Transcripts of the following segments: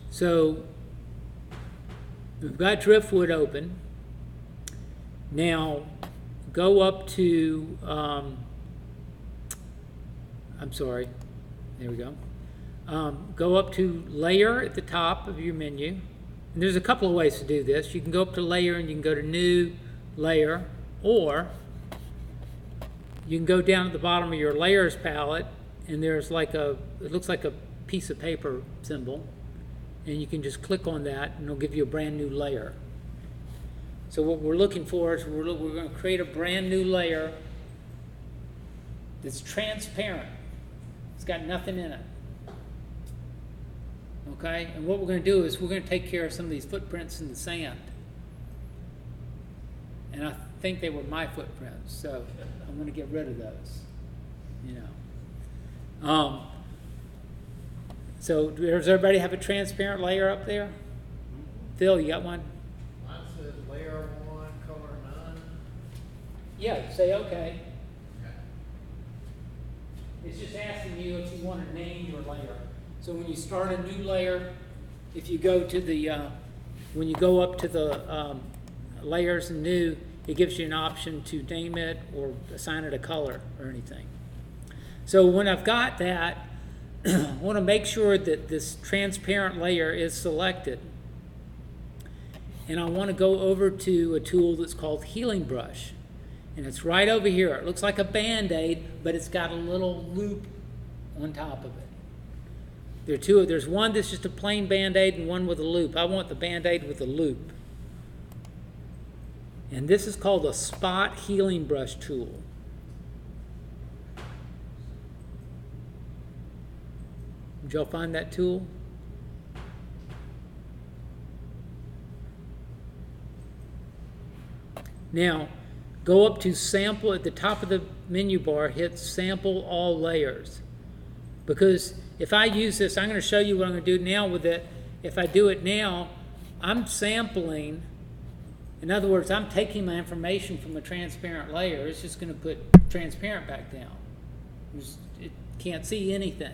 So we've got Driftwood open. Now go up to, I'm sorry, there we go. Go up to Layer at the top of your menu. And there's a couple of ways to do this. You can go up to Layer and you can go to New Layer, or you can go down at the bottom of your Layers palette and there's like it looks like a piece of paper symbol, and you can just click on that and it'll give you a brand new layer. So what we're looking for is we're going to create a brand new layer that's transparent. It's got nothing in it. Okay, and what we're going to do is we're going to take care of some of these footprints in the sand. And I think they were my footprints, so I'm going to get rid of those. So does everybody have a transparent layer up there? Phil, you got one? Mine says layer 1, color none. Yeah, say okay. It's just asking you if you want to name your layer. So when you start a new layer, if you go to the, when you go up to the layers and new, it gives you an option to name it or assign it a color or anything. So when I've got that, I want to make sure that this transparent layer is selected. And I want to go over to a tool that's called Healing Brush. And it's right over here. It looks like a Band-Aid, but it's got a little loop on top of it. There are two. There's one that's just a plain Band-Aid and one with a loop. I want the Band-Aid with a loop. And this is called a Spot Healing Brush tool. Did y'all find that tool? Now, go up to Sample at the top of the menu bar, hit Sample All Layers. Because if I use this, I'm going to show you what I'm going to do now with it. If I do it now, I'm sampling. In other words, I'm taking my information from a transparent layer. It's just going to put transparent back down. It can't see anything.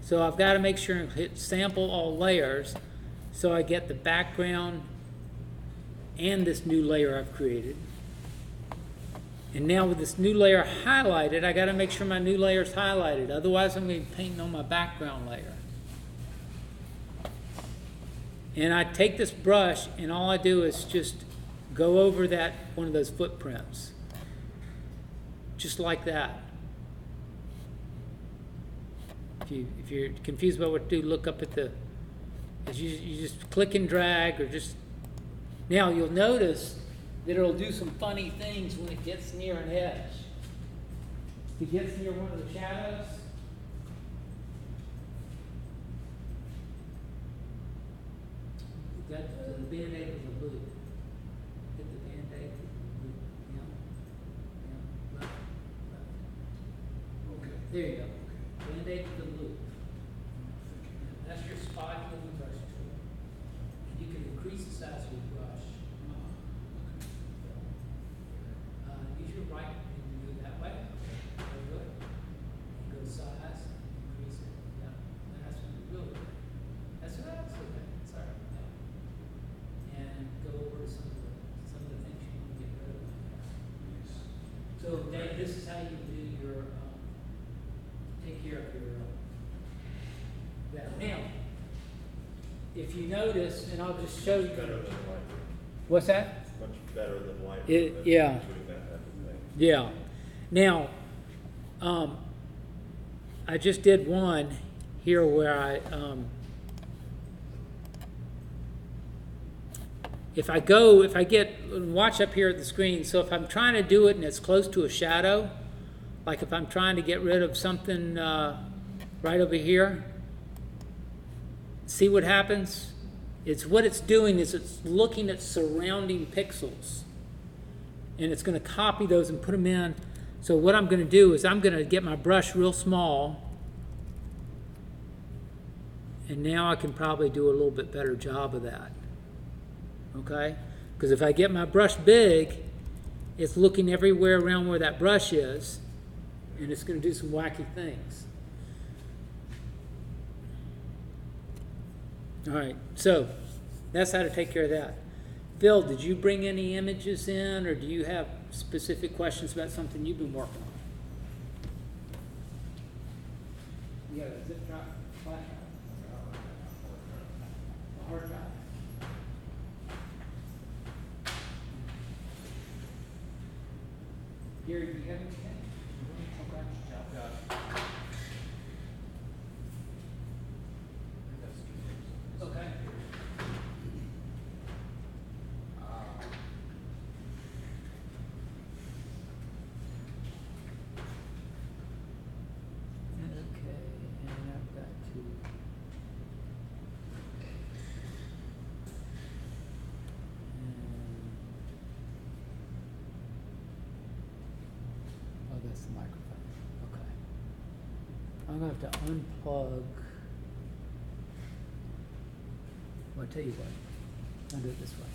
So I've got to make sure and hit Sample All Layers so I get the background and this new layer I've created. And now with this new layer highlighted, I got to make sure my new layer is highlighted. Otherwise, I'm going to be painting on my background layer. And I take this brush, and all I do is just go over that one of those footprints, just like that. If you're confused about what to do, look up at the. You just click and drag, or just. Now you'll notice that it'll do some funny things when it gets near an edge. If it gets near one of the shadows, that the Band-Aid with the loop. Hit the Band-Aid with the loop. Yeah. Left. Okay. There you go. Band-Aid with the loop. That's your spot healing brush tool. And you can increase the size of your brush. Use your right and do it that way. Very good. And go size, increase it. Yeah. That's really good. That's okay. It's all right. Yeah. And go over to some of the things you want to get rid of. So Dave, this is how you do your take care of your that. Now, if you notice, and I'll just show you. Better than light. What's that? Much better than light. Yeah. Yeah. Now, I just did one here where I, if I get, watch up here at the screen, so if I'm trying to do it and it's close to a shadow, like if I'm trying to get rid of something right over here, see what happens? What it's doing is it's looking at surrounding pixels. And it's going to copy those and put them in. So what I'm going to do is I'm going to get my brush real small. And now I can probably do a little bit better job of that. Okay? Because if I get my brush big, it's looking everywhere around where that brush is. And it's going to do some wacky things. All right, so that's how to take care of that. Phil, did you bring any images in, or do you have specific questions about something you've been working on? You got a zip drive, flash drive? A hard drive? Gary, do you have anything? Okay. Okay. Okay, and I've got to. Oh, that's the microphone. Okay. I'm gonna have to unplug. Well, I'll tell you what. I'll do it this way.